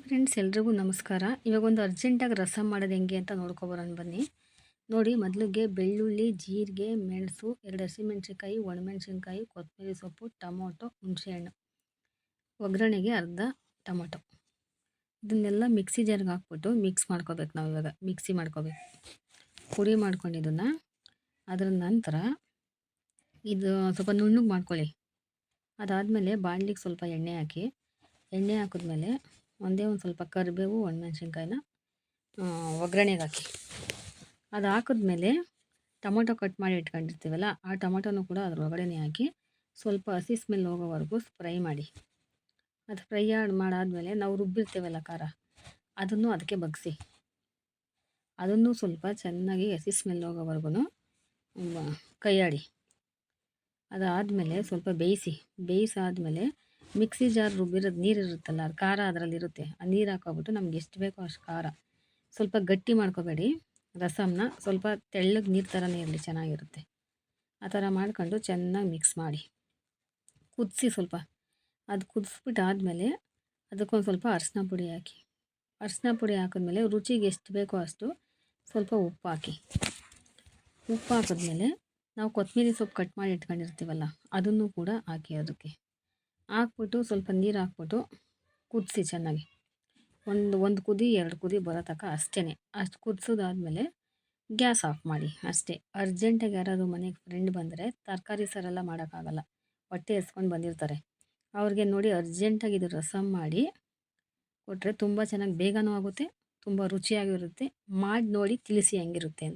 Friends, ಎಲ್ರಿಗೂ ನಮಸ್ಕಾರ. ಇವಾಗ ಒಂದು ಅರ್ಜೆಂಟಾಗಿ ರಸಂ ಮಾಡೋದು ಹೆಂಗೆ ಅಂತ ನೋಡ್ಕೊಬರೋಣ ಬನ್ನಿ. ನೋಡಿ, ಮೊದಲಿಗೆ ಬೆಳ್ಳುಳ್ಳಿ, ಜೀರಿಗೆ, ಮೆಣಸು, 2 ಹಸಿಮೆಣಸಿನ್ಕಾಯಿ, ಒಣಮೆಣಸಿನ್ಕಾಯಿ, ಕೊತ್ತಂಬರಿ ಸೊಪ್ಪು, ಟೊಮೊಟೊ, ಹುಣಸೆಹಣ್ಣು, ಒಗ್ಗರಣೆಗೆ ಅರ್ಧ ಟೊಮೊಟೊ, ಇದನ್ನೆಲ್ಲ ಮಿಕ್ಸಿ ಜಾರ್ಗೆ ಹಾಕ್ಬಿಟ್ಟು ಮಿಕ್ಸ್ ಮಾಡ್ಕೋಬೇಕು. ನಾವು ಇವಾಗ ಮಿಕ್ಸಿ ಮಾಡ್ಕೋಬೇಕು, ಪುಡಿ ಮಾಡ್ಕೊಂಡಿದ್ದನ್ನು. ಅದರ ನಂತರ ಇದು ಸ್ವಲ್ಪ ನುಣ್ಣಗೆ ಮಾಡ್ಕೊಳ್ಳಿ. ಅದಾದಮೇಲೆ ಬಾಣಲಿಗೆ ಸ್ವಲ್ಪ ಎಣ್ಣೆ ಹಾಕಿ, ಎಣ್ಣೆ ಹಾಕಿದ್ಮೇಲೆ ಒಂದೇ ಒಂದು ಸ್ವಲ್ಪ ಕರಿಬೇವು, ಒಣಮೆಣ್ಸಿನ್ಕಾಯಿನ ಒಗ್ಗರಣೆಗೆ ಹಾಕಿ. ಅದು ಹಾಕಿದ್ಮೇಲೆ ಟೊಮೊಟೊ ಕಟ್ ಮಾಡಿ ಇಟ್ಕೊಂಡಿರ್ತೀವಲ್ಲ, ಆ ಟೊಮೊಟೊನೂ ಕೂಡ ಅದ್ರ ಒಳಗಡೆ ಹಾಕಿ ಸ್ವಲ್ಪ ಹಸಿ ಸ್ಮೆಲ್ ಹೋಗೋವರೆಗೂ ಫ್ರೈ ಮಾಡಿ. ಅದು ಫ್ರೈ ಮಾಡಾದಮೇಲೆ ನಾವು ರುಬ್ಬಿರ್ತೀವಲ್ಲ ಖಾರ, ಅದನ್ನು ಅದಕ್ಕೆ ಬಗ್ಸಿ, ಅದನ್ನು ಸ್ವಲ್ಪ ಚೆನ್ನಾಗಿ ಹಸಿ ಸ್ಮೆಲ್ ಹೋಗೋವರೆಗೂ ಕೈಯಾಡಿ. ಅದಾದಮೇಲೆ ಸ್ವಲ್ಪ ಬೇಯಿಸಾದ್ಮೇಲೆ ಮಿಕ್ಸಿ ಜಾರ್ ರುಬ್ಬಿರೋದು ನೀರು ಇರುತ್ತಲ್ಲ, ಅದು ಖಾರ ಅದರಲ್ಲಿರುತ್ತೆ. ಆ ನೀರು ಹಾಕೋಬಿಟ್ಟು ನಮ್ಗೆ ಎಷ್ಟು ಬೇಕೋ ಅಷ್ಟು ಖಾರ, ಸ್ವಲ್ಪ ಗಟ್ಟಿ ಮಾಡ್ಕೋಬೇಡಿ ರಸಮ್ನ, ಸ್ವಲ್ಪ ತೆಳ್ಳಗೆ ನೀರು ಥರನೇ ಇರಲಿ, ಚೆನ್ನಾಗಿರುತ್ತೆ. ಆ ಥರ ಮಾಡ್ಕೊಂಡು ಚೆನ್ನಾಗಿ ಮಿಕ್ಸ್ ಮಾಡಿ ಕುದಿಸಿ. ಸ್ವಲ್ಪ ಅದು ಕುದಿಸ್ಬಿಟ್ಟು ಆದಮೇಲೆ ಅದಕ್ಕೊಂದು ಸ್ವಲ್ಪ ಅರಿಶಿನ ಪುಡಿ ಹಾಕಿ. ಅರಿಶಿನ ಪುಡಿ ಹಾಕಿದ್ಮೇಲೆ ರುಚಿಗೆ ಎಷ್ಟು ಬೇಕೋ ಅಷ್ಟು ಸ್ವಲ್ಪ ಉಪ್ಪು ಹಾಕಿ. ಉಪ್ಪು ಹಾಕಿದ್ಮೇಲೆ ನಾವು ಕೊತ್ತಂಬರಿ ಸೊಪ್ಪು ಕಟ್ ಮಾಡಿ ಇಟ್ಕೊಂಡಿರ್ತೀವಲ್ಲ, ಅದನ್ನು ಕೂಡ ಹಾಕಿ. ಅದಕ್ಕೆ ಹಾಕ್ಬಿಟ್ಟು ಸ್ವಲ್ಪ ನೀರು ಹಾಕ್ಬಿಟ್ಟು ಕುದಿಸಿ ಚೆನ್ನಾಗಿ. ಒಂದು ಕುದಿ 2 ಕುದಿ ಬರೋ ತನಕ ಅಷ್ಟೇ. ಅಷ್ಟು ಕುದಿಸೋದಾದ್ಮೇಲೆ ಗ್ಯಾಸ್ ಆಫ್ ಮಾಡಿ ಅಷ್ಟೇ. ಅರ್ಜೆಂಟಾಗಿ ಯಾರಾದರೂ ಮನೆಗೆ ಫ್ರೆಂಡ್ ಬಂದರೆ ತರಕಾರಿ ಸಾರೆಲ್ಲ ಮಾಡೋಕ್ಕಾಗಲ್ಲ, ಹೊಟ್ಟೆ ಎಸ್ಕೊಂಡು ಬಂದಿರ್ತಾರೆ. ಅವ್ರಿಗೆ ನೋಡಿ ಅರ್ಜೆಂಟಾಗಿ ಇದು ರಸಂ ಮಾಡಿ ಕೊಟ್ಟರೆ ತುಂಬ ಚೆನ್ನಾಗಿ ಬೇಗನೂ ಆಗುತ್ತೆ, ತುಂಬ ರುಚಿಯಾಗಿರುತ್ತೆ. ಮಾಡಿ ನೋಡಿ ತಿಳಿಸಿ ಹೆಂಗಿರುತ್ತೆ ಅಂತ.